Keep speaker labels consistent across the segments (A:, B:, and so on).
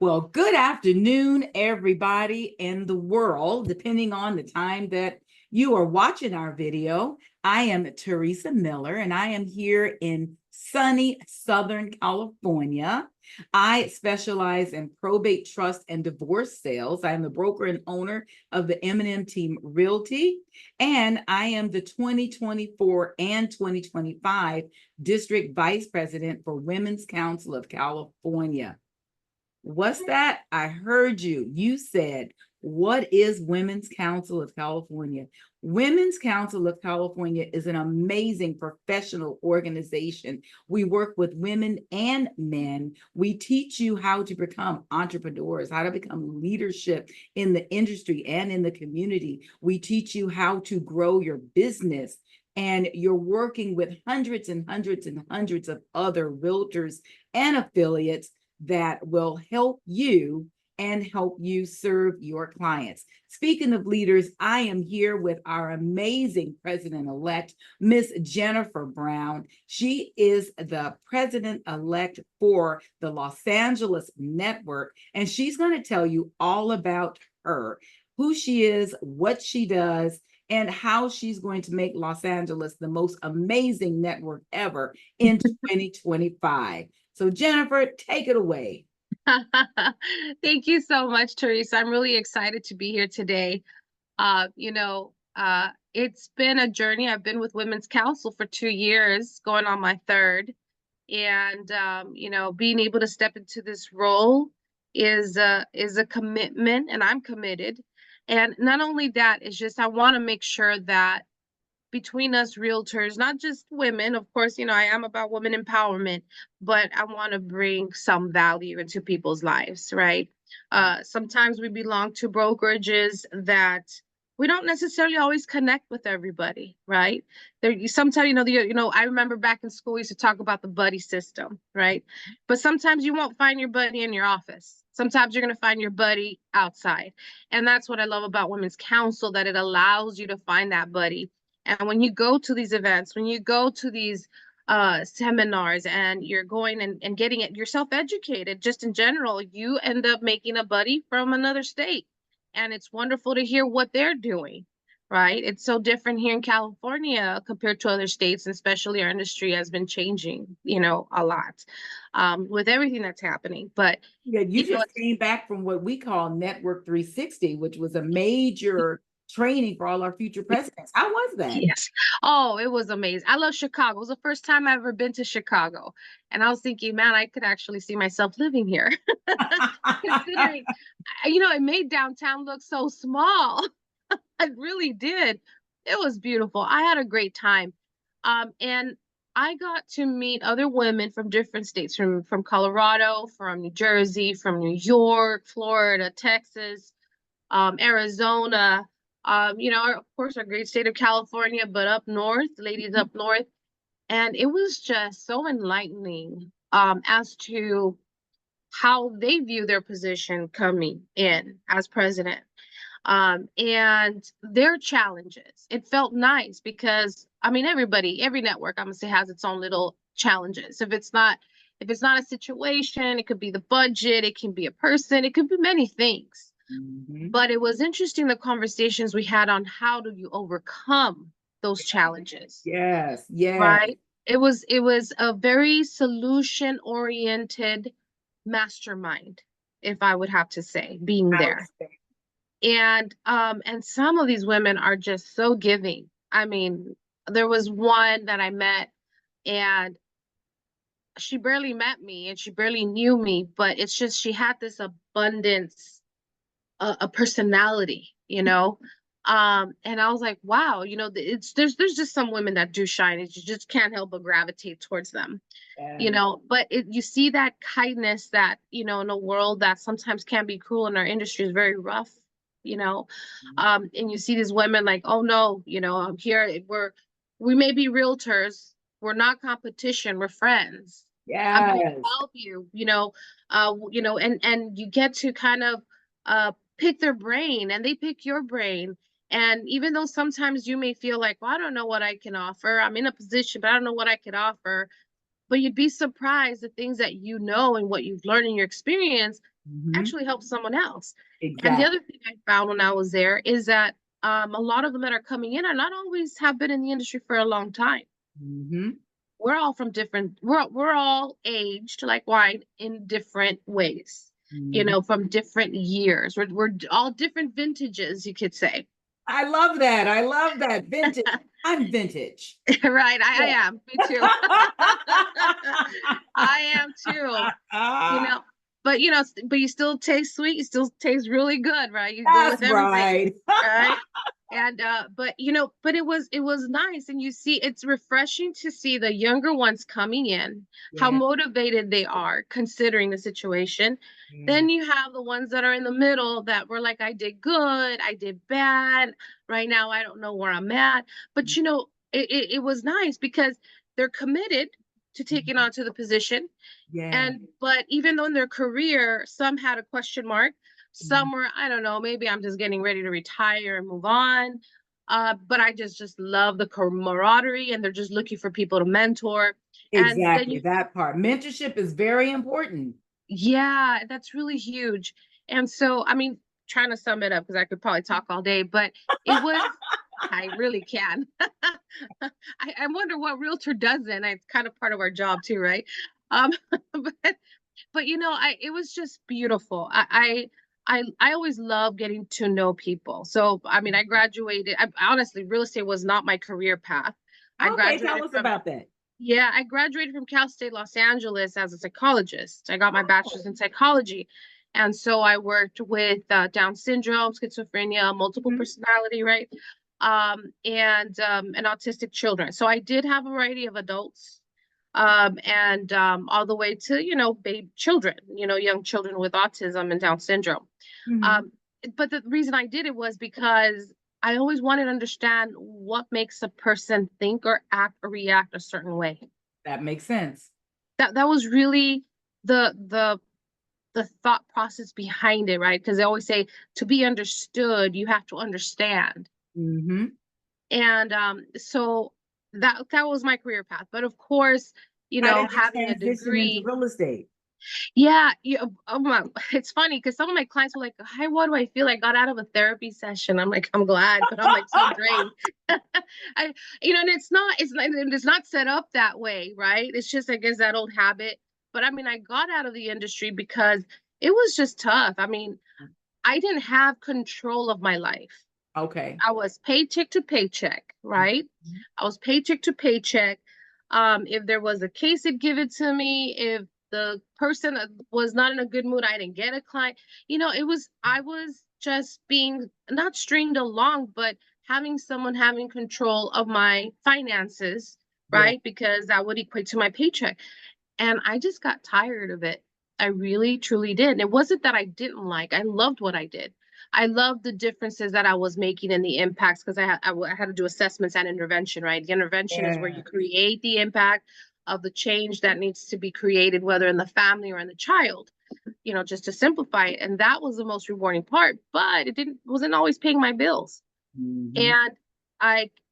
A: Well, good afternoon, everybody in the world, depending on the time that you are watching our video. I am Theresa Miller, and I am here in sunny Southern California. I specialize in probate, trust, and divorce sales. I am the broker and owner of the M&M Team Realty, and I am the 2024 and 2025 District Vice President for Women's Council of California. What's that? I heard you. You said, what is Women's Council of California? Women's Council of California is an amazing professional organization. We work with women and men. We teach you how to become entrepreneurs, how to become leadership in the industry and in the community. We teach you how to grow your business. And you're working with hundreds and hundreds and hundreds of other realtors and affiliates that will help you and help you serve your clients. Speaking of leaders, I am here with our amazing president-elect, Miss Jennifer Brown. She is the president-elect for the Los Angeles Network, and she's going to tell you all about her, who she is, what she does, and how she's going to make Los Angeles the most amazing network ever in 2025. So Jennifer, take it away.
B: Thank you so much, Theresa. I'm really excited to be here today. It's been a journey. I've been with Women's Council for 2 years, going on my third. And, being able to step into this role is a commitment, and I'm committed. And not only that, it's just I want to make sure that between us realtors, not just women, of course, I am about women empowerment, but I want to bring some value into people's lives, right? Sometimes we belong to brokerages that we don't necessarily always connect with everybody, right? Sometimes, I remember back in school, we used to talk about the buddy system, right? But sometimes you won't find your buddy in your office. Sometimes you're going to find your buddy outside. And that's what I love about Women's Council, that it allows you to find that buddy. And when you go to these events, when you go to these seminars, and you're going and getting it yourself educated, just in general, you end up making a buddy from another state. And it's wonderful to hear what they're doing, right? It's so different here in California compared to other states, and especially our industry has been changing, a lot with everything that's happening. But
A: yeah, you just came back from what we call Network 360, which was a major training for all our future presidents. How was that?
B: Yes. Oh, it was amazing. I love Chicago. It was the first time I've ever been to Chicago. And I was thinking, man, I could actually see myself living here. Considering, it made downtown look so small. It really did. It was beautiful. I had a great time. And I got to meet other women from different states, from Colorado, from New Jersey, from New York, Florida, Texas, Arizona, of course, our great state of California, but up north, ladies up north. And it was just so enlightening as to how they view their position coming in as president, and their challenges. It felt nice because, every network, I'm gonna say, has its own little challenges. If it's not a situation, it could be the budget, it can be a person, it could be many things. But it was interesting, the conversations we had on how do you overcome those challenges.
A: Yes.
B: Right. It was a very solution oriented mastermind, if I would have to say, being there. And some of these women are just so giving. There was one that I met, and she barely met me and she barely knew me, but it's just she had this abundance, a personality, and I was like, wow, there's just some women that do shine, and you just can't help but gravitate towards them. But you see that kindness that, in a world that sometimes can be cruel, and our industry is very rough, and you see these women like, oh no, I'm here, we may be realtors, we're not competition, we're friends. I'm here to help you, and you get to kind of pick their brain, and they pick your brain. And even though sometimes you may feel like, well, I don't know what I can offer, I'm in a position, but I don't know what I could offer. But you'd be surprised the things that and what you've learned in your experience actually help someone else. And the
A: Exactly.
B: other thing I found when I was there is that a lot of them that are coming in are not always have been in the industry for a long time.
A: Mm-hmm.
B: We're all from different, we're all aged like wine in different ways, you
A: Mm-hmm.
B: know, from different years. We're all different vintages, you could say.
A: I love that. I love that. Vintage. I'm vintage.
B: Right, I
A: Yeah.
B: am. Me too. I am too. You know, but you know, but you still taste sweet. You still taste really good, right? You go with
A: That's
B: everything,
A: right.
B: right? And but you know, but it was nice, and you see, it's refreshing to see the younger ones coming in, how
A: Yeah.
B: motivated they are considering the situation.
A: Yeah.
B: Then you have the ones that are in the middle that were like, I did good, I did bad. Right now, I don't know where I'm at. But you know, it was nice because they're committed to taking on to the position.
A: Yeah.
B: And but even though in their career, some had a question mark, some were, I don't know, maybe I'm just getting ready to retire and move on. But I just love the camaraderie, and they're just looking for people to mentor. And then
A: Exactly.
B: you,
A: That part. Mentorship is very important.
B: yeah, that's really huge. And so, I mean, trying to sum it up because I could probably talk all day, but it was, I really can. I wonder what realtor doesn't. It's kind of part of our job too, right? Um, but you know, I it was just beautiful. I always love getting to know people. So I mean, I graduated. Honestly, real estate was not my career path. I
A: Okay, tell
B: graduated
A: us
B: from,
A: about that.
B: yeah, I graduated from Cal State Los Angeles as a psychologist. I got my bachelor's in psychology. And so I worked with Down syndrome, schizophrenia, multiple
A: Mhm.
B: personality, right? And autistic children. So I did have a variety of adults, and all the way to, you know, babe children, you know, young children with autism and Down syndrome.
A: Mhm.
B: Um, but the reason I did it was because I always wanted to understand what makes a person think or act or react a certain way.
A: That makes sense.
B: That was really the the the thought process behind it, right? Because they always say to be understood, you have to understand.
A: Hmm.
B: And so that was my career path. But of course, you
A: How
B: know,
A: did you
B: having a
A: transition into
B: degree,
A: real estate?
B: yeah, yeah. Oh my, it's funny because some of my clients were like, "Hi, what do I feel? I got out of a therapy session." I'm like, "I'm glad," but I'm like so drained. I, you know, and it's not set up that way, right? It's just, I guess, that old habit. But I mean, I got out of the industry because it was just tough. I mean, I didn't have control of my life.
A: Okay.
B: I was paycheck to paycheck, right?
A: Mhm.
B: I was paycheck to paycheck. If there was a case, it'd give it to me. If the person was not in a good mood, I didn't get a client. You know, I was just being not stringed along, but having someone having control of my finances,
A: Yeah.
B: right? Because that would equate to my paycheck. And I just got tired of it. I really, truly did. And it wasn't that I didn't like, I loved what I did. I loved the differences that I was making and the impacts because I had to do assessments and intervention, right? The intervention is where
A: Yeah.
B: you create the impact of the change that needs to be created, whether in the family or in the child, you know, just to simplify it. And that was the most rewarding part, but wasn't always paying my bills.
A: Hmm.
B: And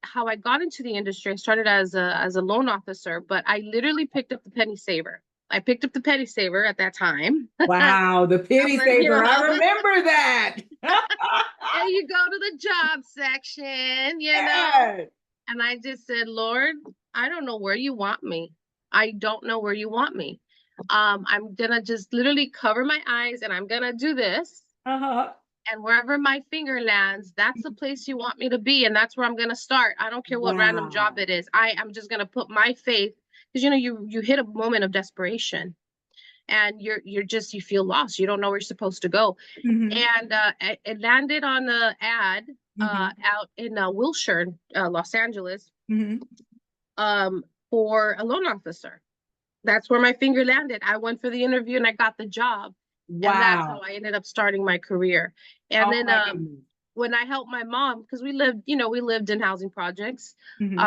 B: how I got into the industry, I started as a loan officer, but I literally picked up the penny saver. I picked up the penny saver at that time. I'm
A: Wow, the penny
B: letting you
A: saver. I
B: know.
A: remember that.
B: And you go to the job section, you know.
A: Yes.
B: And I just said, Lord, I don't know where you want me. I don't know where you want me. I'm gonna just literally cover my eyes and I'm gonna do this.
A: Uh-huh.
B: And wherever my finger lands, that's the place you want me to be, and that's where I'm going to start. I don't care what random job
A: Wow.
B: it is. I'm just going to put my faith, because you know, you hit a moment of desperation, and you're just, you feel lost. You don't know where you're supposed to go.
A: Hmm.
B: And it landed on a ad
A: Hmm.
B: out in Wilshire, Los Angeles,
A: Hmm.
B: um, for a loan officer. That's where my finger landed. I went for the interview and I got the job, and that's how
A: Wow.
B: I ended up starting my career. And
A: Oh
B: then
A: my goodness.
B: when I helped my mom, because we lived in housing projects,
A: Hmm.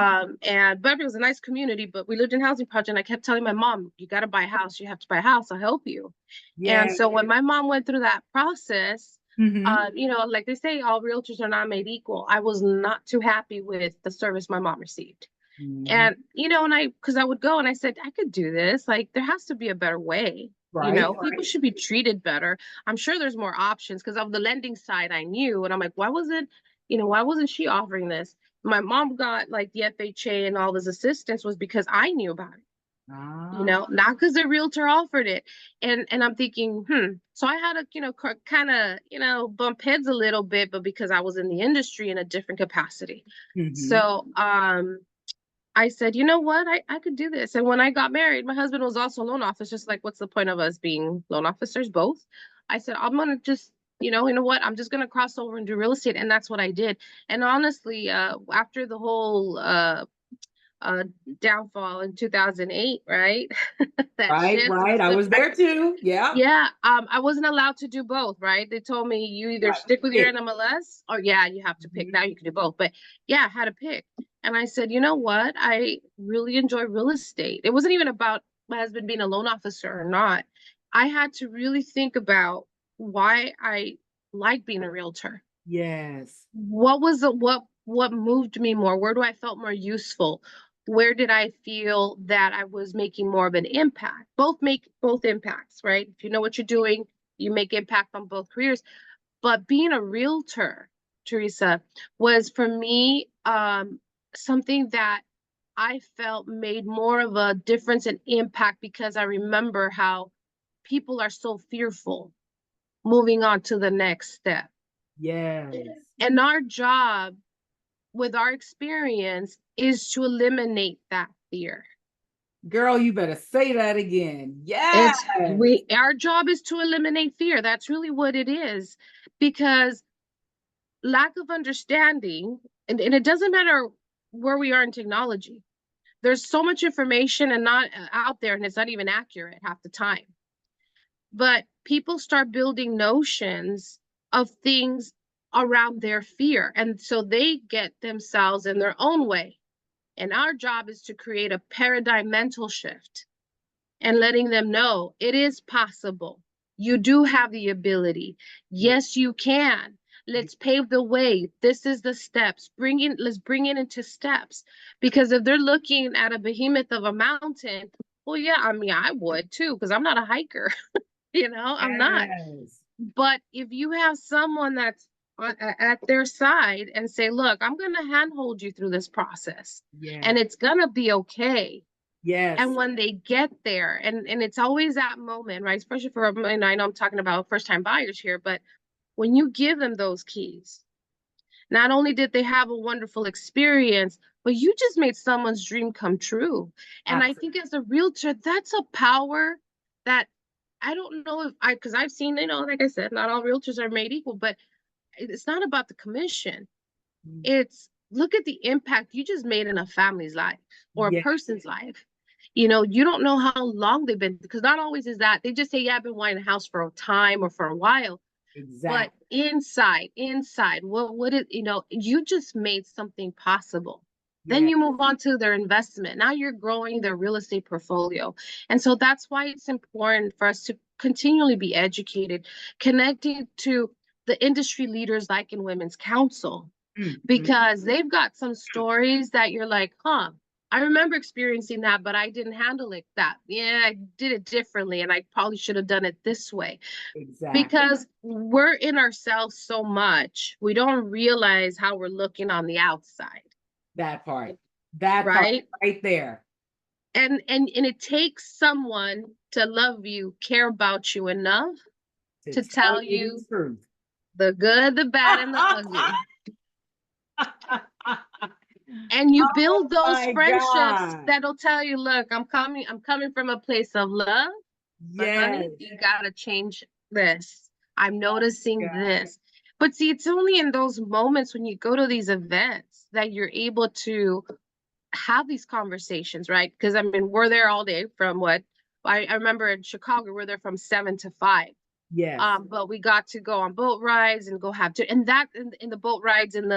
B: and Beverly was a nice community, but we lived in housing project. And I kept telling my mom, "You got to buy a house. You have to buy a house. I'll help you."
A: Yeah.
B: And so when my mom went through that process,
A: Hmm.
B: you know, like they say, all realtors are not made equal. I was not too happy with the service my mom received.
A: Hmm.
B: And, you know, because I would go and I said, I could do this. Like, there has to be a better way. You
A: Right.
B: know, people should be treated better. I'm sure there's more options because of the lending side I knew. And I'm like, why wasn't she offering this? My mom got like the FHA and all this assistance was because I knew about it,
A: Ah.
B: not because the realtor offered it. And I'm thinking, so I had to, kind of, bump heads a little bit, but because I was in the industry in a different capacity.
A: Mhm.
B: So I said, you know what, I could do this. And when I got married, my husband was also a loan officer, just like, what's the point of us being loan officers both? I said, I'm gonna just, you know what, I'm just gonna cross over and do real estate. And that's what I did. And honestly, after the whole uh downfall in 2008, right? That
A: Right,
B: shift
A: right.
B: was
A: I
B: the
A: was there too. Yeah.
B: yeah, I wasn't allowed to do both, right? They told me you either
A: Right.
B: stick with your
A: Pick.
B: NMLS or yeah, you have to pick.
A: Mhm.
B: Now you can do both. But yeah, I had to pick. And I said, you know what? I really enjoy real estate. It wasn't even about my husband being a loan officer or not. I had to really think about why I like being a realtor.
A: Yes.
B: What was the what moved me more? Where do I felt more useful? Where did I feel that I was making more of an impact? Both make both impacts, right? If you know what you're doing, you make impact on both careers. But being a realtor, Theresa, was for me something that I felt made more of a difference and impact because I remember how people are so fearful moving on to the next step.
A: Yes.
B: And our job with our experience is to eliminate that fear.
A: Girl, you better say that again. Yes.
B: It's we our job is to eliminate fear. That's really what it is. Because lack of understanding, and it doesn't matter where we are in technology. There's so much information and not out there, and it's not even accurate half the time. But people start building notions of things around their fear. And so they get themselves in their own way. And our job is to create a paradigm mental shift and letting them know it is possible. You do have the ability. Yes, you can. Let's pave the way. This is the steps. Let's bring it into steps. Because if they're looking at a behemoth of a mountain, well, yeah, I mean, I would too, because I'm not a hiker. I'm not.
A: Yes.
B: But if you have someone that's at their side and say, look, I'm going to handhold you through this process
A: Yes.
B: and it's going to be okay. And
A: Yes.
B: when they get there, and it's always that moment, right? Especially for, and I know I'm talking about first time buyers here, but when you give them those keys, not only did they have a wonderful experience, but you just made someone's dream come true. And I
A: Absolutely.
B: think as a realtor, that's a power that I don't know if because I've seen, like I said, not all realtors are made equal, but it's not about the commission. It's look at the impact you just made in a family's life or a
A: Yeah,
B: person's life. You don't know how long they've been, because not always is that they just say, yeah, I've been wanting a house for a time or for a while. But
A: exactly.
B: inside, what is, you just made something possible. Then
A: Yeah.
B: you move on to their investment. Now you're growing their real estate portfolio. And so that's why it's important for us to continually be educated, connecting to the industry leaders like in Women's Council,
A: Mhm.
B: because they've got some stories that you're like, huh, I remember experiencing that, but I didn't handle it that. Yeah, I did it differently, and I probably should have done it this way.
A: Exactly.
B: Because we're in ourselves so much, we don't realize how we're looking on the outside,
A: That part. That part
B: right?
A: right there.
B: And it takes someone to love you, care about you enough
A: To
B: to
A: tell
B: tell
A: you the
B: you
A: truth.
B: the good, the bad, and the ugly. And you
A: Oh
B: build those
A: my
B: friendships
A: God.
B: that'll tell you, look, I'm coming from a place of love, but honey,
A: Yes.
B: you gotta change this. I'm noticing
A: God.
B: this. But see, it's only in those moments when you go to these events that you're able to have these conversations, right? Because I mean, we're there all day from what I remember in Chicago, we're there from 7 to 5.
A: Yes.
B: But we got to go on boat rides and go have dinner, and that in the boat rides, in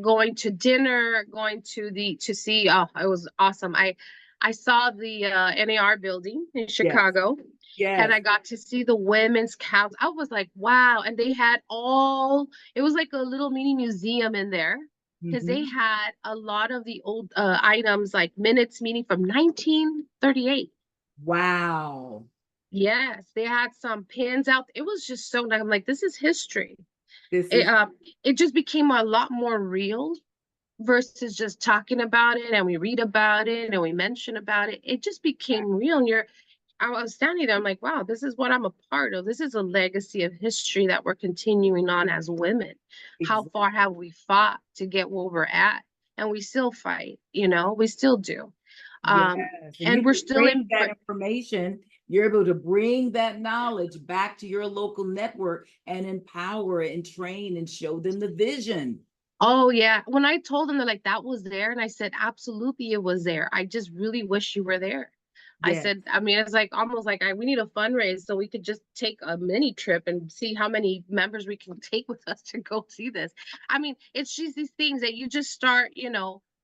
B: going to dinner, going to see. Oh, it was awesome. I saw the NAR building in
A: Yes.
B: Chicago, and
A: Yes.
B: I got to see the women's couch. I was like, wow! And they had all. It was like a little mini museum in there because they
A: Mhm.
B: had a lot of the old items, like minutes meeting from 1938.
A: Wow.
B: Yes, they had some pins out. It was just so nice. I'm like, this is history.
A: This
B: It
A: is
B: it just became a lot more real versus just talking about it and we read about it and we mention about it. It just became real. And I was standing there, I'm like, wow, this is what I'm a part of. This is a legacy of history that we're continuing on as women. How
A: exactly.
B: far have we fought to get where we're at? And we still fight, we still do.
A: Yes. And you
B: And we're
A: can
B: still
A: bring
B: in,
A: that
B: but
A: information, you're able to bring that knowledge back to your local network and empower and train and show them the vision.
B: oh yeah. When I told them, they're like, that was there. And I said, absolutely, it was there. I just really wish you were there. I
A: Yes,
B: said, I mean, it's like almost like we need a fundraise so we could just take a mini trip and see how many members we can take with us to go see this. I mean, it's just these things that you just start,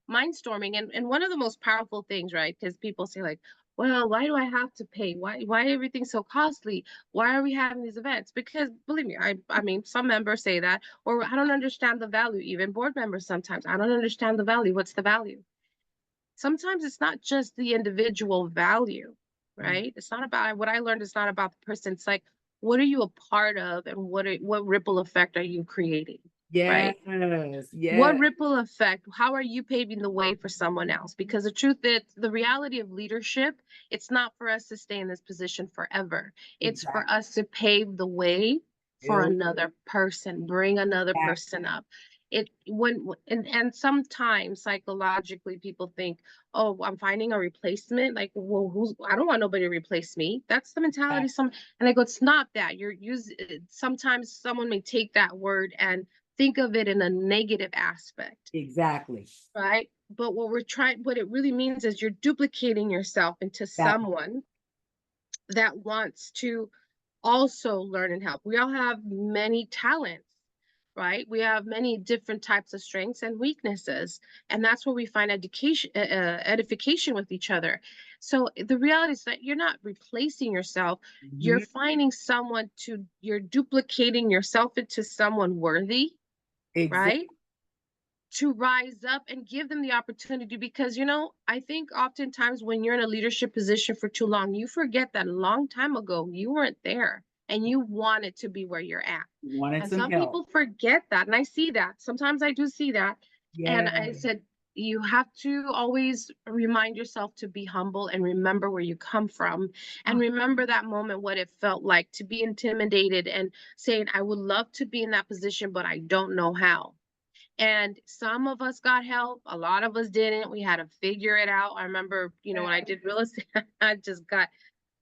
B: mindstorming. And one of the most powerful things, right? Because people say like, well, why do I have to pay? Why everything's so costly? Why are we having these events? Because believe me, I mean, some members say that, or I don't understand the value. Even board members sometimes, I don't understand the value. What's the value? Sometimes it's not just the individual value, right? It's not about what I learned. It's not about the person. It's like, what are you a part of, and what ripple effect are you creating,
A: yes,
B: right? What
A: yes,
B: ripple effect? How are you paving the way for someone else? Because the truth is, the reality of leadership, it's not for us to stay in this position forever. It's for
A: exactly.
B: us to pave the way for
A: Build
B: another person, bring another
A: that.
B: person up. It when and sometimes psychologically people think, oh, I'm finding a replacement. Like, well, I don't want nobody to replace me. That's the mentality. And I go, it's not that. You're using sometimes someone may take that word and think of it in a negative aspect,
A: Exactly.
B: right? But what it really means is you're duplicating yourself into
A: That
B: someone that wants to also learn and help. We all have many talents, right? We have many different types of strengths and weaknesses, and that's where we find edification with each other. So the reality is that you're not replacing yourself. You're
A: mhm,
B: finding you're duplicating yourself into someone worthy,
A: exactly.
B: right? To rise up and give them the opportunity, because I think oftentimes when you're in a leadership position for too long, you forget that a long time ago you weren't there and you wanted to be where you're at.
A: Wanted
B: And
A: some
B: some
A: help.
B: people forget that, and I see that sometimes. I do see that. And I
A: Yeah,
B: said, you have to always remind yourself to be humble and remember where you come from, and
A: oh,
B: remember that moment, what it felt like to be intimidated and saying, I would love to be in that position but I don't know how. And some of us got help, a lot of us didn't. We had to figure it out. I remember, when I did real estate, I just got,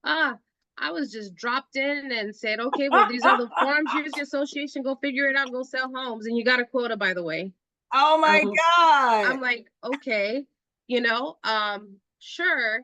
B: ah, I was just dropped in and said, okay, well, these are the forms. Here's your association. Go figure it out. Go sell homes. And you got a quota, by the way.
A: oh my
B: Um,
A: God.
B: I'm like, okay, sure.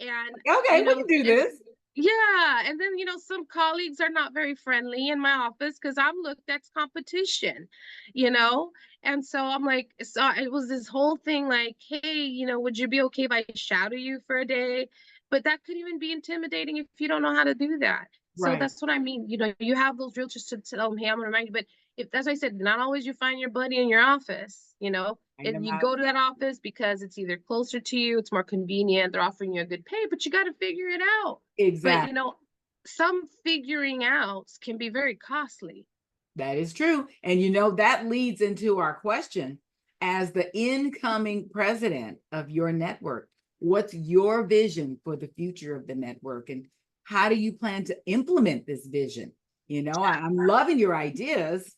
B: And,
A: Okay, we can do
B: and
A: this.
B: yeah, and then some colleagues are not very friendly in my office because I'm looked at competition, you know, and so I'm like, so it was this whole thing like, hey, would you be okay if I shadow you for a day? But that could even be intimidating if you don't know how to do that. So
A: Right.
B: that's what I mean. You have those realtors to tell them, hey, I'm gonna remind you. But if, as I said, not always you find your buddy in your office,
A: Find
B: if
A: them
B: you
A: out.
B: go to that office because it's either closer to you, it's more convenient, they're offering you a good pay, but you got to figure it out. But
A: Exactly.
B: some figuring outs can be very costly.
A: That is true. And that leads into our question. As the incoming president of your network, what's your vision for the future of the network? And how do you plan to implement this vision? I'm loving your ideas.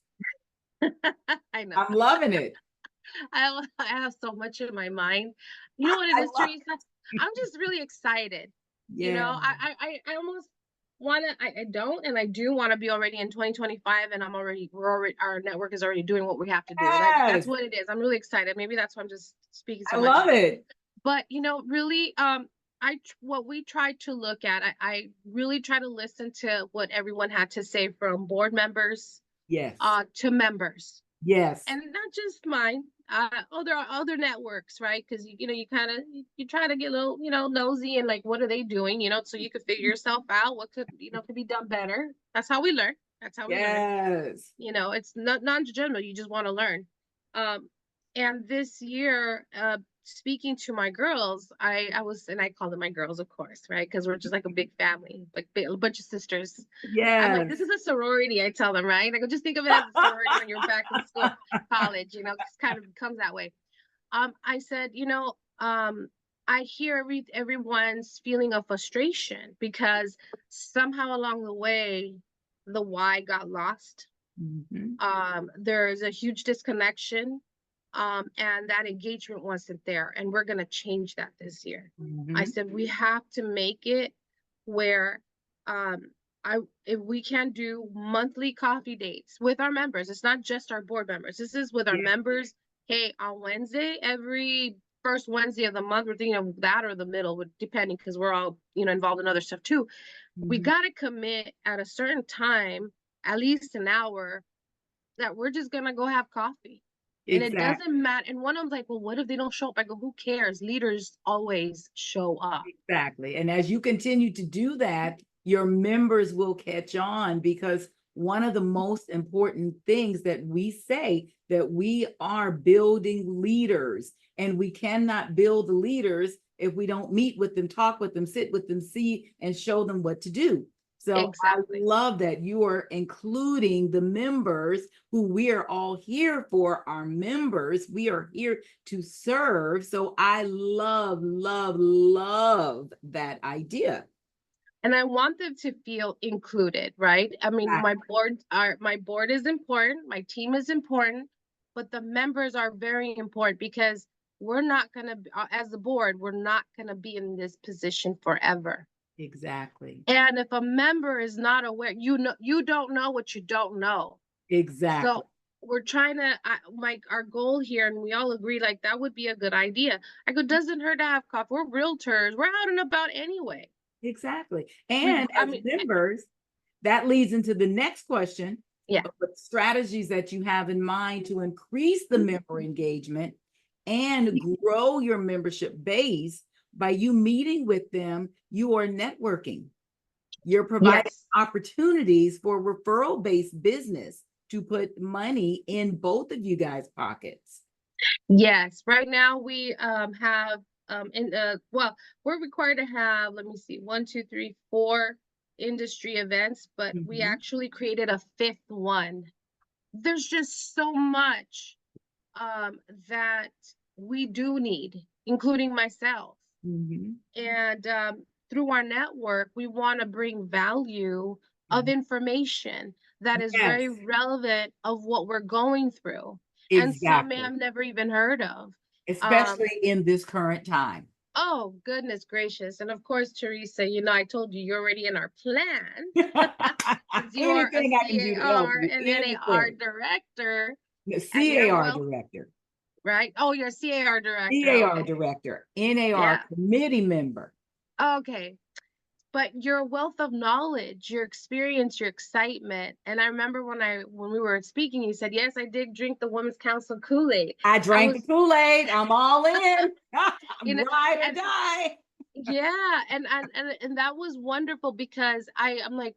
B: I know.
A: I'm loving it.
B: I have so much in my mind. You know what it
A: I
B: is,
A: love
B: Teresa? I'm just really excited.
A: Yeah.
B: I almost want to, I don't, and I do want to be already in 2025, and our network is already doing what we have to do. That's
A: Yes.
B: what it is. I'm really excited. Maybe that's why I'm just speaking
A: I
B: so much.
A: love it.
B: But really, what we tried to look at, I really try to listen to what everyone had to say, from board members
A: Yes.
B: to members,
A: Yes.
B: and not just mine. Other networks, right? Because you kind of you try to get a little nosy, and like, what are they doing? So you could figure yourself out what could be done better. That's how we learn. That's how we learn.
A: Yes.
B: It's not non-judgmental. You just want to learn. Um, and this year, speaking to my girls, I was, and I call them my girls, of course, right? Because we're just like a big family, like a bunch of sisters. I'm like, this
A: Yes.
B: is a sorority, I tell them, right? Like, just think of it as a sorority when you're back in school, college, it's kind of becomes that way. I said, I hear everyone's feeling of frustration because somehow along the way, the why got lost.
A: Mhm.
B: There's a huge disconnection, and that engagement wasn't there, and we're going to change that this year. I
A: Mhm.
B: said we have to make it where, um, if we can do monthly coffee dates with our members, it's not just our board members, this is with our
A: Yeah.
B: members. Hey, on Wednesday, every first Wednesday of the month, we're thinking of that, or the middle, depending, because we're all involved in other stuff too. We
A: Mhm.
B: got to commit at a certain time, at least an hour, that we're just gonna go have coffee. And it
A: Exactly.
B: doesn't matter. And one of them's like, well, what if they don't show up? I go, who cares? Leaders always show up.
A: Exactly. And as you continue to do that, your members will catch on, because one of the most important things that we say, that we are building leaders, and we cannot build leaders if we don't meet with them, talk with them, sit with them, see and show them what to do. So I
B: Exactly.
A: love that you are including the members, who we are all here for, our members. We are here to serve. So I love, love, love that idea.
B: And I want them to feel included, right? I mean,
A: Exactly.
B: my board is important, my team is important, but the members are very important, because we're not gonna, as the board, we're not gonna be in this position forever.
A: Exactly.
B: And if a member is not aware, you don't know what you don't know.
A: Exactly.
B: So we're trying to, our goal here, and we all agree, like, that would be a good idea. I go, doesn't hurt to have coffee. We're realtors. We're out and about anyway.
A: Exactly.
B: We,
A: And
B: I
A: as
B: mean,
A: members, that leads into the next question
B: yeah,
A: of what strategies that you have in mind to increase the member engagement and grow your membership base. By you meeting with them, you are networking. You're providing
B: yes,
A: opportunities for referral-based business to put money in both of you guys' pockets.
B: yes. Right now we have in well, we're required to have, let me see, one, two, three, four industry events, but we
A: Mhm.
B: actually created a fifth one. There's just so much that we do need, including myself.
A: Mhm.
B: And through our network, we want to bring value of
A: Mhm.
B: information that is very
A: Yes,
B: relevant of what we're going through, and some may
A: exactly.
B: have never even heard of. Um,
A: Especially in this current time.
B: oh, goodness gracious. And of course, Theresa, I told you you're already in our plan, because you are a
A: Anything I can do to help
B: CAR
A: you,
B: and NAR
A: anything.
B: director,
A: The
B: and your
A: CAR
B: wealth,
A: director,
B: right? Oh, you're CAR director.
A: CAR
B: Okay.
A: director, NAR
B: Yeah.
A: committee member.
B: Okay. But your wealth of knowledge, your experience, your excitement. And I remember when we were speaking, you said, yes, I did drink the Women's Council Kool-Aid.
A: I
B: I
A: drank the
B: was,
A: Kool-Aid. I'm all in.
B: you
A: I'm
B: know,
A: ride or
B: and
A: die.
B: yeah, and that was wonderful, because I'm like,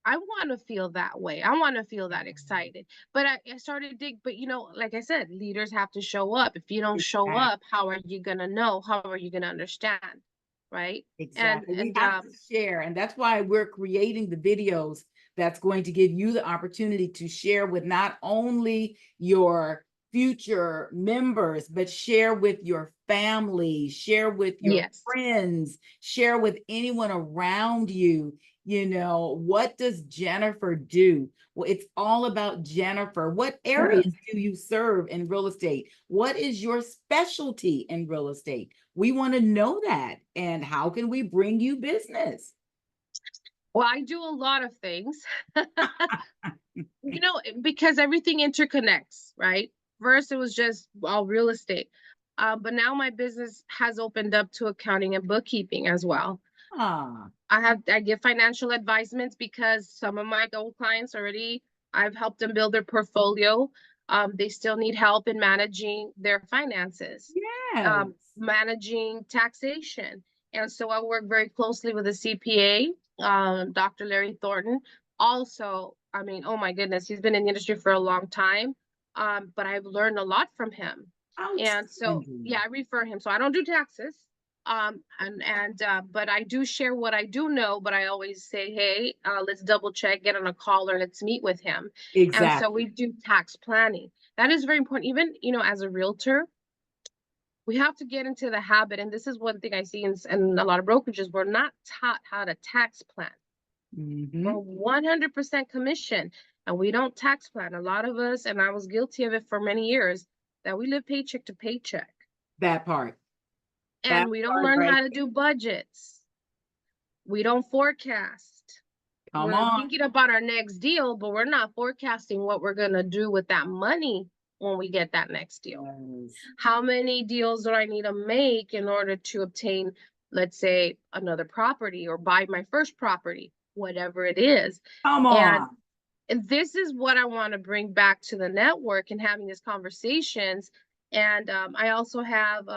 B: I want to feel that way. I want to feel that excited. But I started to dig, but like I said, leaders have to show up. If you don't show
A: Exactly.
B: up, how are you gonna know? How are you gonna understand? Right? And
A: Exactly. We have to share. And that's why we're creating the videos that's going to give you the opportunity to share with not only your future members, but share with your family, share with your
B: yes.
A: friends, share with anyone around you. What does Jennifer do? Well, it's all about Jennifer. What areas do you serve in real estate? What is your specialty in real estate? We want to know that. And how can we bring you business?
B: Well, I do a lot of things. Because everything interconnects, right? First, it was just all real estate. But now my business has opened up to accounting and bookkeeping as well.
A: Ah,
B: I give financial advisements, because some of my old clients already, I've helped them build their portfolio. They still need help in managing their finances,
A: yes.
B: managing taxation. And so I work very closely with a CPA, Dr. Larry Thornton. Also, I mean, oh my goodness, he's been in the industry for a long time. But I've learned a lot from him. And so,
A: Outstanding.
B: yeah, I refer him. So I don't do taxes. But I do share what I do know, but I always say, hey, let's double check, get on a call, or let's meet with him. And so we
A: Exactly.
B: do tax planning. That is very important. Even, as a realtor, we have to get into the habit. And this is one thing I see in a lot of brokerages. We're not taught how to tax plan. We're
A: Hmm.
B: 100% commission, and we don't tax plan. A lot of us, and I was guilty of it for many years, that we live paycheck to paycheck.
A: That part. That
B: And we don't
A: part
B: learn
A: right
B: how to
A: there.
B: do budgets. We don't forecast.
A: Come
B: We're
A: on.
B: thinking about our next deal, but we're not forecasting what we're going to do with that money when we get that next deal.
A: Yes.
B: How many deals do I need to make in order to obtain, let's say, another property or buy my first property, whatever it is.
A: Come
B: And
A: on.
B: this is what I want to bring back to the network and having these conversations. And I also have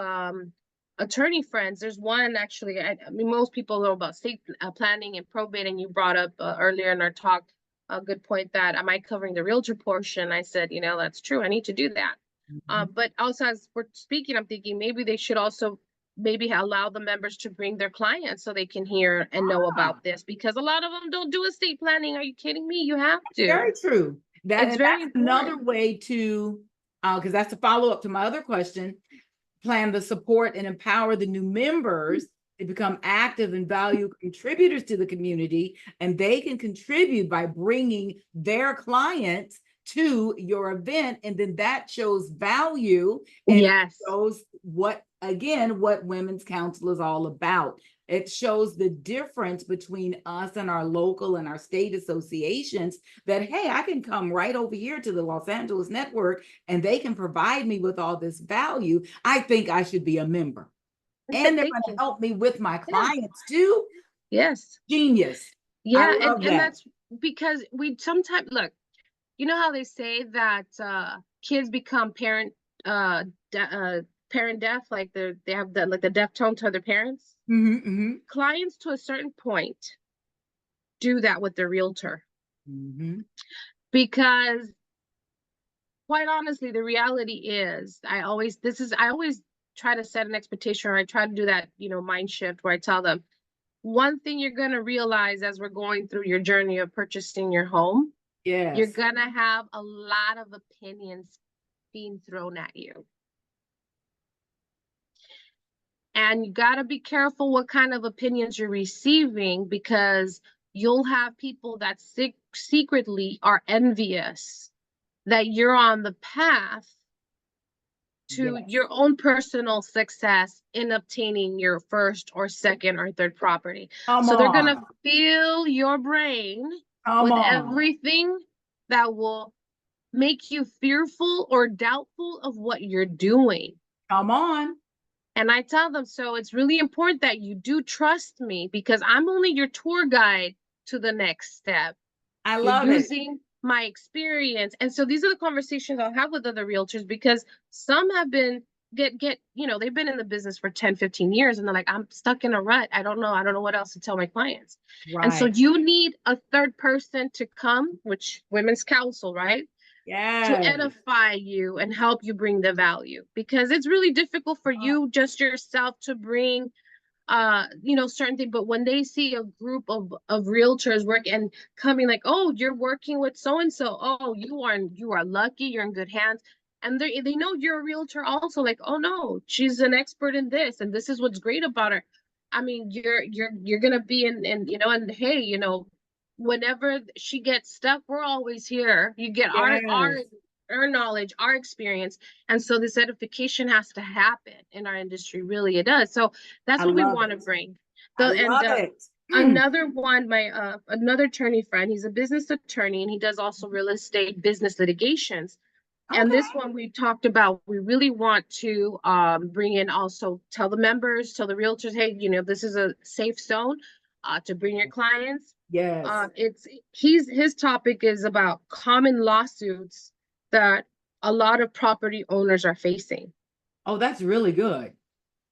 B: attorney friends. There's one actually. I mean, most people know about state planning and probate, and you brought up earlier in our talk a good point that am I covering the realtor portion? I said, that's true. I need to do that.
A: Mhm.
B: But also, as we're speaking, I'm thinking maybe they should also maybe allow the members to bring their clients so they can hear and know
A: Ah,
B: about this, because a lot of them don't do estate planning. Are you kidding me? You have
A: very
B: to.
A: true. That
B: It's
A: and
B: very
A: that's another
B: important.
A: way to, because that's a follow up to my other question. Plan the support and empower the new members to become active and value contributors to the community, and they can contribute by bringing their clients to your event, and then that shows value and it
B: Yes.
A: shows what Women's Council is all about. It shows the difference between us and our local and our state associations, that hey, I can come right over here to the Los Angeles network and they can provide me with all this value. I think I should be a member. And they're
B: Thank
A: going to
B: you.
A: help me with my
B: Yeah.
A: clients too.
B: Yes.
A: Genius. I
B: Yeah. And
A: love
B: and
A: that.
B: that's because we sometimes look. You know how they say that kids become parent deaf, like they have the deaf tone to their parents.
A: Mm-hmm,
B: Clients to a certain point do that with their realtor,
A: mm-hmm.
B: because quite honestly, the reality is I always try to set an expectation, or I try to do that, mind shift, where I tell them one thing you're going to realize as we're going through your journey of purchasing your home, you're
A: Yes.
B: going to have a lot of opinions being thrown at you. And you got to be careful what kind of opinions you're receiving, because you'll have people that secretly are envious that you're on the path to
A: Yes.
B: your own personal success in obtaining your first or second or third property.
A: Come
B: So they're going to
A: on.
B: fill your brain
A: Come
B: with
A: on.
B: everything that will make you fearful or doubtful of what you're doing.
A: Come on.
B: And I tell them, so it's really important that you do trust me, because I'm only your tour guide to the next step.
A: I
B: You're
A: love it.
B: using my experience. And so these are the conversations I'll have with other realtors, because some have been they've been in the business for 10, 15 years, and they're like, I'm stuck in a rut. I don't know what else to tell my clients. And so
A: Right.
B: you need a third person to come, which Women's Council, right? To
A: Yes.
B: edify you and help you bring the value, because it's really difficult for you just yourself to bring certain things. But when they see a group of realtors work and coming, like, oh, you're working with so and so, oh, you are lucky, you're in good hands, and they know you're a realtor also, like, oh no, she's an expert in this, and this is what's great about her. I mean, you're gonna be and hey, whenever she gets stuck, we're always here. You get our
A: Yes.
B: our our knowledge, our experience. And so this edification has to happen in our industry. Really, it does. So that's
A: I
B: what we
A: love
B: want to
A: it.
B: bring.
A: I
B: The and
A: love it. Mm.
B: Another one, my another attorney friend, he's a business attorney, and he does also real estate business litigations. And
A: Okay.
B: this one we talked about, we really want to bring in, also tell the members, tell the realtors, hey, this is a safe zone to bring your clients.
A: Yes.
B: It's his topic is about common lawsuits that a lot of property owners are facing.
A: Oh, that's really good.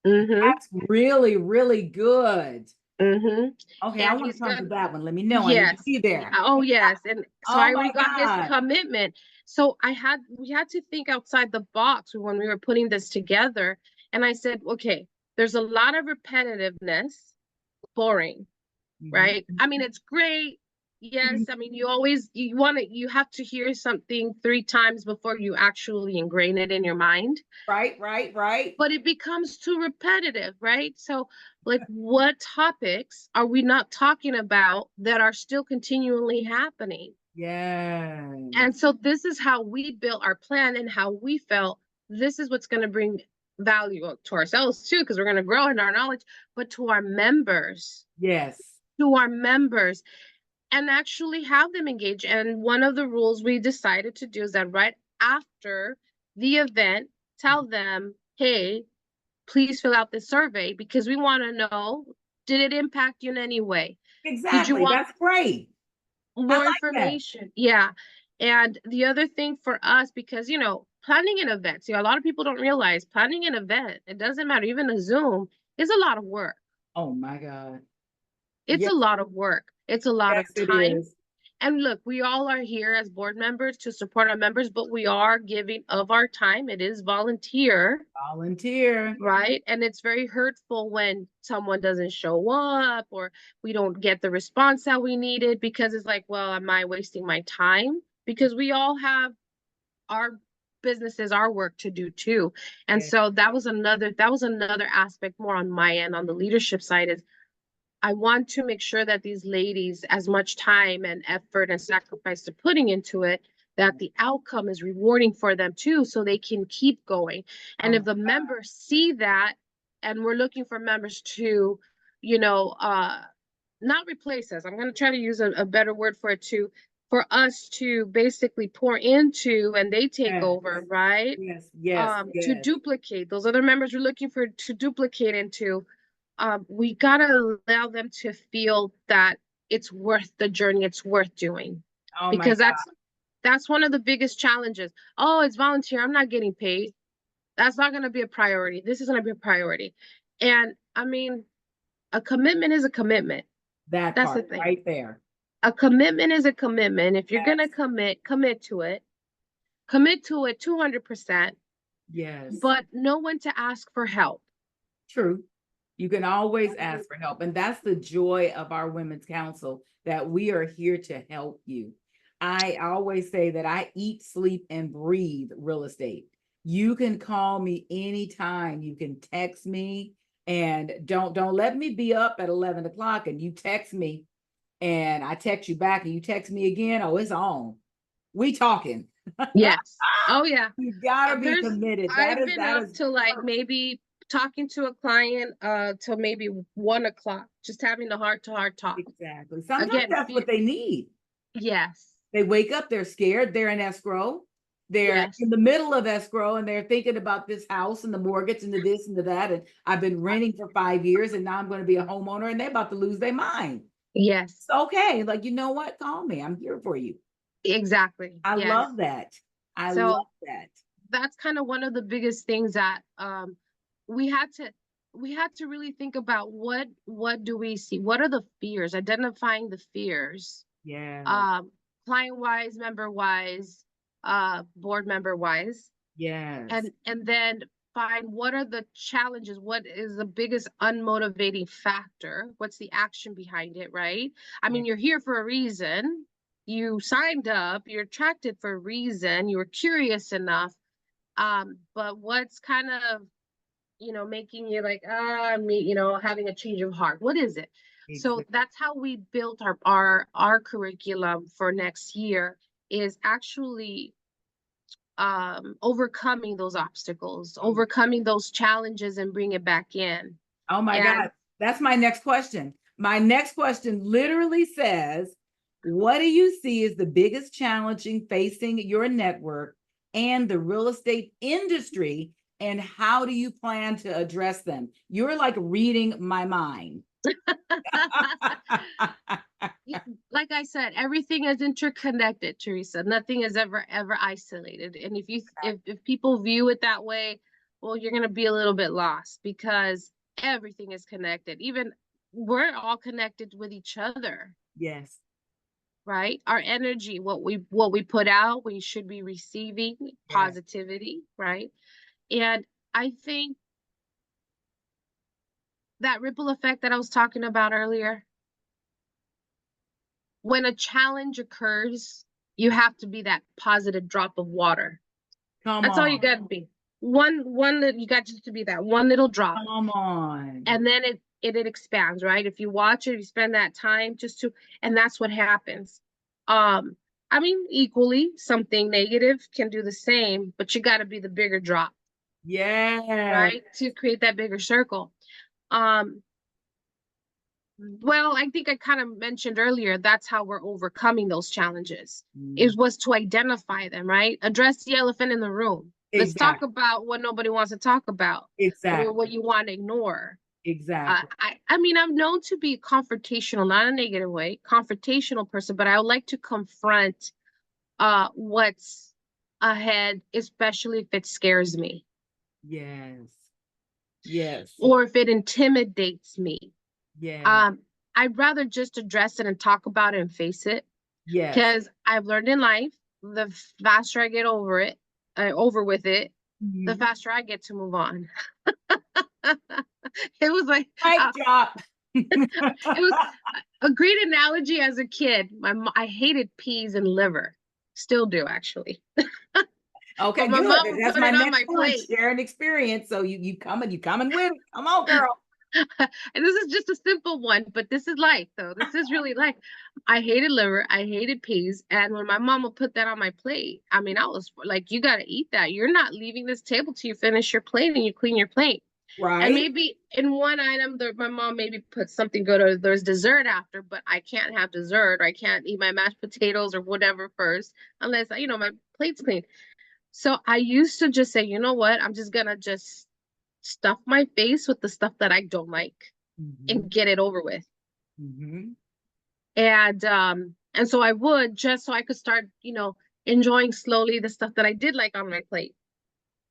B: Mm-hmm.
A: That's really, really good.
B: Mm-hmm.
A: Okay, I
B: And
A: want to
B: he's
A: come
B: gonna,
A: to that one. Let me know. I need to
B: yes.
A: be there.
B: Oh, yes. And so
A: Oh
B: I
A: my
B: already got his
A: God.
B: commitment. So we had to think outside the box when we were putting this together. And I said, okay, there's a lot of repetitiveness, boring,
A: Mhm.
B: right? I mean, it's great. Yes. I mean, you have to hear something 3 times before you actually ingrain it in your mind,
A: Right, right, right.
B: but it becomes too repetitive, right? So, like, what topics are we not talking about that are still continually happening? And
A: Yes.
B: so, this is how we built our plan and how we felt this is what's going to bring value to ourselves too, because we're going to grow in our knowledge, but
A: Yes.
B: to our members, and actually have them engage. And one of the rules we decided to do is that right after the event, tell them, hey, please fill out this survey because we want to know, did it impact you in any way? Did you
A: Exactly.
B: want
A: That's great. I
B: more
A: like that.
B: information? Yeah. And the other thing for us, because, planning an event, see, a lot of people don't realize planning an event, it doesn't matter, even a Zoom, is a lot of work.
A: Oh my God.
B: It's
A: Yes,
B: a lot of work. It's a lot
A: yes,
B: of
A: it
B: time.
A: is.
B: And look, we all are here as board members to support our members, but we are giving of our time. It is volunteer,
A: Volunteer.
B: right? And it's very hurtful when someone doesn't show up or we don't get the response that we needed, because it's like, well, am I wasting my time? Because we all have our businesses, our work to do too. And
A: Yes.
B: so that was another aspect more on my end, on the leadership side, is I want to make sure that these ladies, as much time and effort and sacrifice they're putting into it, that the outcome is rewarding for them too, so they can keep going.
A: Oh
B: And if
A: my
B: the members see that, and we're looking for members to, you know, not replace us. I'm going to try to use a better word for it, to for us to basically pour into and they take
A: God.
B: over, right?
A: Yes, yes,
B: To
A: yes,
B: duplicate those other members we're looking for to duplicate into, we gotta allow them to feel that it's worth the journey, it's worth doing.
A: oh my
B: Because
A: God.
B: that's one of the biggest challenges. Oh, it's volunteer, I'm not getting paid. That's not gonna be a priority. This is gonna be a priority. And I mean, a commitment is a commitment.
A: That
B: That's the
A: part
B: thing.
A: right there.
B: A commitment is a commitment. If you're gonna
A: Yes,
B: commit to it. Commit to it 200%,
A: yes.
B: but know when to ask for help.
A: True. You can always ask for help. And that's the joy of our Women's Council, that we are here to help you. I always say that I eat, sleep, and breathe real estate. You can call me anytime. You can text me, and don't let me be up at 11 o'clock and you text me and I text you back and you text me again. Oh, it's on. We talking.
B: Yes. Oh yeah.
A: You gotta be
B: There's
A: committed.
B: I've been
A: That
B: up
A: is
B: to like maybe talking to a client till maybe 1 o'clock, just having the heart to heart talk.
A: exactly. Sometimes
B: Again,
A: that's what they need.
B: yes.
A: They wake up, they're scared, they're in escrow, they're
B: Yes.
A: in the middle of escrow, and they're thinking about this house and the mortgage and the this and the that. And I've been renting for 5 years and now I'm going to be a homeowner and they're about to lose their mind.
B: Yes.
A: It's okay. Like, you know what? Call me. I'm here for you.
B: Exactly.
A: I
B: Yes.
A: love that. I
B: So
A: love that.
B: that's kind of one of the biggest things that we had to we had to really think about, what do we see? What are the fears? Identifying the fears,
A: Yes.
B: um, client wise, member wise, board member wise,
A: Yes.
B: and then find what are the challenges, what is the biggest unmotivating factor, what's the action behind it, right? I
A: Yes.
B: mean, you're here for a reason, you signed up, you're attracted for a reason, you were curious enough, but what's kind of, making you like, me, having a change of heart, what is it? So
A: Exactly.
B: that's how we built our curriculum for next year, is actually overcoming those obstacles, overcoming those challenges, and bring it back in.
A: Oh my
B: And
A: God. That's my next question. My next question literally says, what do you see as the biggest challenging facing your network and the real estate industry, and how do you plan to address them? You're like reading my mind.
B: like I said, everything is interconnected, Theresa. Nothing is ever isolated. And if people view it that way, well, you're going to be a little bit lost, because everything is connected. Even we're all connected with each other,
A: Yes.
B: right? Our energy, what we put out, we should be receiving
A: Yeah.
B: positivity, right? And I think that ripple effect that I was talking about earlier, when a challenge occurs, you have to be that positive drop of water.
A: Come
B: That's all you
A: on.
B: got to be. One that you got just to be that one little drop,
A: Come on.
B: and then it expands, right? If you watch it, you spend that time just to, and that's what happens. Um, I mean, equally, something negative can do the same, but you got to be the bigger drop,
A: Yeah.
B: right, to create that bigger circle. Um, well, I think I kind of mentioned earlier, that's how we're overcoming those challenges.
A: Mm.
B: It was to identify them, right? Address the elephant in the room. Let's talk
A: Exactly.
B: about what nobody wants to talk about or
A: Exactly.
B: what you want to ignore.
A: Exactly.
B: I mean, I'm known to be confrontational, not a negative way, confrontational person, but I would like to confront what's ahead, especially if it scares me
A: Yes. Yes.
B: or if it intimidates me.
A: Yes.
B: Um, I'd rather just address it and talk about it and face it,
A: Yes.
B: because I've learned in life, the faster I get over it, over with it, the
A: Mhm.
B: faster I get to move on. It was like
A: Mic drop.
B: it was a great analogy as a kid. I hated peas and liver, still do actually.
A: Okay,
B: But my
A: good.
B: mom would
A: That's
B: put
A: my
B: it on
A: next
B: my
A: one.
B: plate.
A: Share an experience. So you coming with it. Come on, girl.
B: And this is just a simple one, but this is life though. This is really life. I hated liver, I hated peas, and when my mom would put that on my plate, I mean, I was like, you got to eat that. You're not leaving this table till you finish your plate and you clean your plate. And
A: Right?
B: maybe in one item, my mom maybe put something good, or there's dessert after, but I can't have dessert, or I can't eat my mashed potatoes or whatever first unless my plate's clean. So I used to just say, you know what, I'm just gonna just stuff my face with the stuff that I don't like
A: Mm-hmm.
B: and get it over with.
A: Mm-hmm.
B: And so I would, just so I could start, enjoying slowly the stuff that I did like on my plate.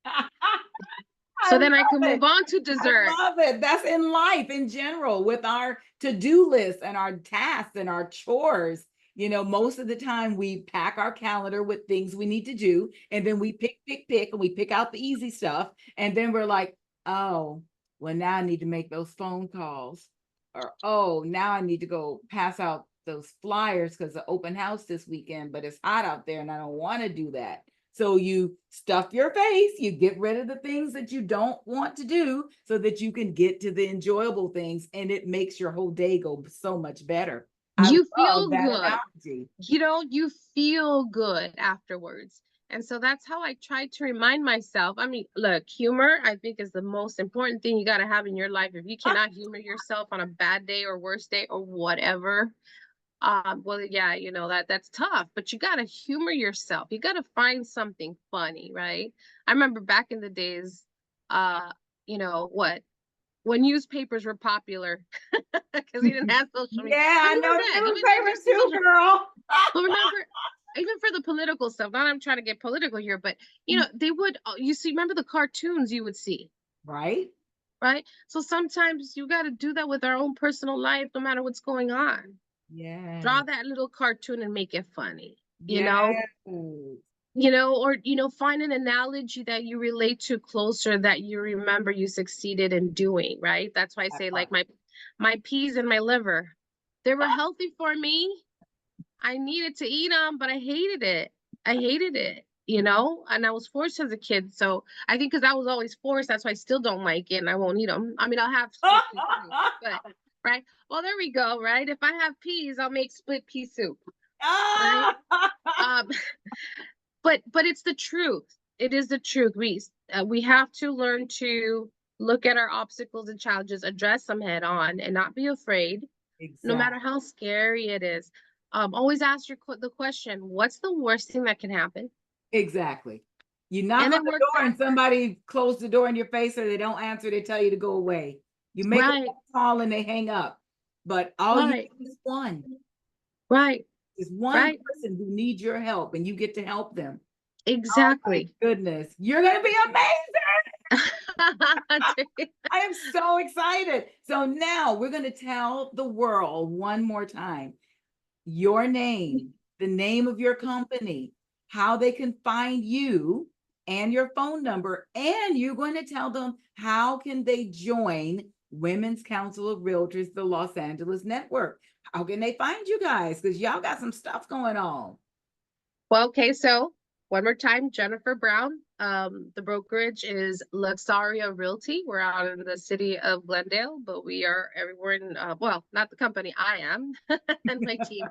A: I
B: So
A: love
B: then I could move
A: it.
B: on to
A: I
B: dessert.
A: love it. That's in life in general with our to-do list and our tasks and our chores. Most of the time we pack our calendar with things we need to do, and then we pick, and we pick out the easy stuff. And then we're like, oh, well, now I need to make those phone calls. Or, oh, now I need to go pass out those flyers because the open house this weekend, but it's hot out there and I don't want to do that. So you stuff your face, you get rid of the things that you don't want to do so that you can get to the enjoyable things, and it makes your whole day go so much better. I
B: You
A: love
B: feel
A: that
B: good.
A: analogy.
B: You feel good afterwards. And so that's how I try to remind myself. I mean, look, humor, I think, is the most important thing you got to have in your life. If you cannot humor yourself on a bad day or worst day or whatever, well, yeah, that's tough, but you got to humor yourself. You got to find something funny, right? I remember back in the days, uh, what, when newspapers were popular, because we didn't have social media.
A: Yeah,
B: But
A: I
B: even
A: know
B: then, even then,
A: newspapers
B: there's still
A: too,
B: social.
A: girl.
B: But remember, even for the political stuff, not I'm trying to get political here, but they would, you see, remember the cartoons you would see,
A: Right?
B: right? So sometimes you got to do that with our own personal life, no matter what's going on. Draw
A: Yes.
B: that little cartoon and make it funny,
A: Yes.
B: or find an analogy that you relate to closer, that you remember you succeeded in doing, right? That's why I
A: That
B: say, like,
A: part.
B: my peas and my liver, they were healthy for me. I needed to eat them, but I hated it. I hated it, and I was forced as a kid. So I think because I was always forced, that's why I still don't like it and I won't eat them. I mean, I'll have split pea soup, but right. Well, there we go. Right. If I have peas, I'll make split pea soup. Right. Um, but it's the truth. It is the truth. We have to learn to look at our obstacles and challenges, address them head on, and not be afraid, no matter
A: Exactly.
B: how scary it is. Always ask the question, what's the worst thing that can happen?
A: Exactly. You knock
B: And
A: on
B: then
A: the
B: work
A: door and
B: backwards.
A: somebody closed the door in your face, or they don't answer, they tell you to go away. You make a
B: Right,
A: phone call and they hang up. But all you
B: right,
A: need is one.
B: right,
A: Is one
B: right.
A: person who needs your help, and you get to help them. Oh my
B: Exactly.
A: goodness. You're gonna be amazing. I am so excited. So now we're going to tell the world one more time your name, the name of your company, how they can find you, and your phone number. And you're going to tell them how can they join Women's Council of Realtors, the Los Angeles Network. How can they find you guys? Because y'all got some stuff going on.
B: Well, okay, so one more time, Jennifer Brown. The brokerage is Lux Aurea Realty. We're out in the city of Glendale, but we are everywhere in, well, not the company, I am, and my team.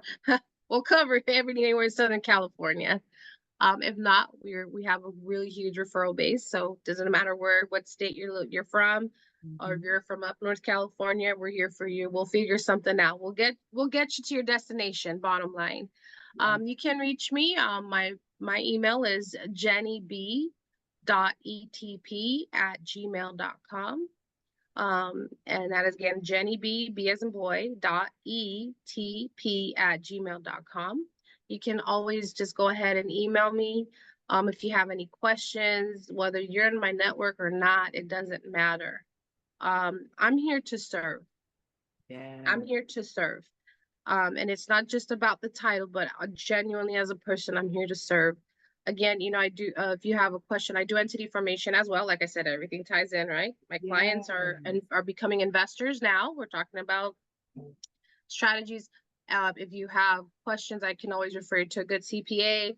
B: We'll cover everything anywhere in Southern California. If not, we have a really huge referral base, so it doesn't matter what state you're from, or if you're from up North California, we're here for you. We'll figure something out. We'll get you to your destination. Bottom line, you can reach me. My email is jennyb.etp@gmail.com. And that is again B as in boy .etp@gmail.com. You can always just go ahead and email me if you have any questions, whether you're in my network or not, it doesn't matter. I'm here to serve.
A: Yeah.
B: I'm here to serve. And it's not just about the title, but genuinely as a person, I'm here to serve. Again, I do, if you have a question, I do entity formation as well. Like I said, everything ties in, right? My clients are becoming investors now. We're talking about strategies. If you have questions, I can always refer you to a good CPA.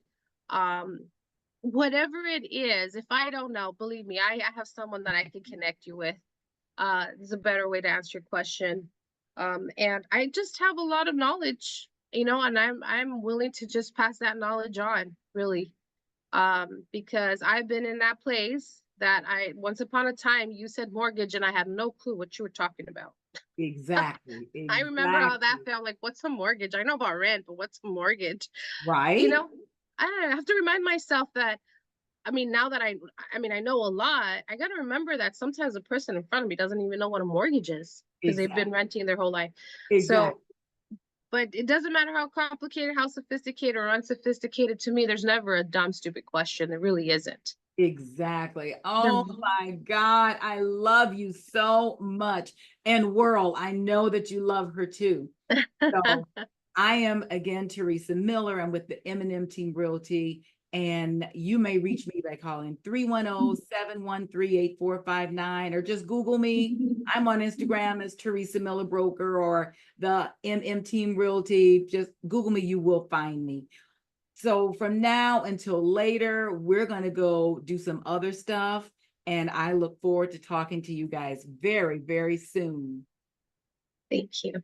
B: Whatever it is, if I don't know, believe me, I have someone that I can connect you with. There's a better way to answer your question. And I just have a lot of knowledge, and I'm willing to just pass that knowledge on, really. Because I've been in that place that once upon a time you said mortgage and I had no clue what you were talking about.
A: Exactly.
B: I remember how that felt. Like, what's a mortgage? I know about rent, but what's a mortgage?
A: Right.
B: I have to remind myself that, now that I know a lot, I got to remember that sometimes the person in front of me doesn't even know what a mortgage is because they've been renting their whole life.
A: Exactly.
B: So, but it doesn't matter how complicated, how sophisticated or unsophisticated, to me, there's never a dumb, stupid question. There really isn't.
A: Exactly. Oh my God. I love you so much. And Whirl, I know that you love her too. So I am again Theresa Miller. I'm with the M&M Team Realty. And you may reach me by calling 310-713-8459 or just Google me. I'm on Instagram as Theresa Miller Broker or the M&M Team Realty. Just Google me, you will find me. So from now until later, we're going to go do some other stuff. And I look forward to talking to you guys very, very soon.
B: Thank you.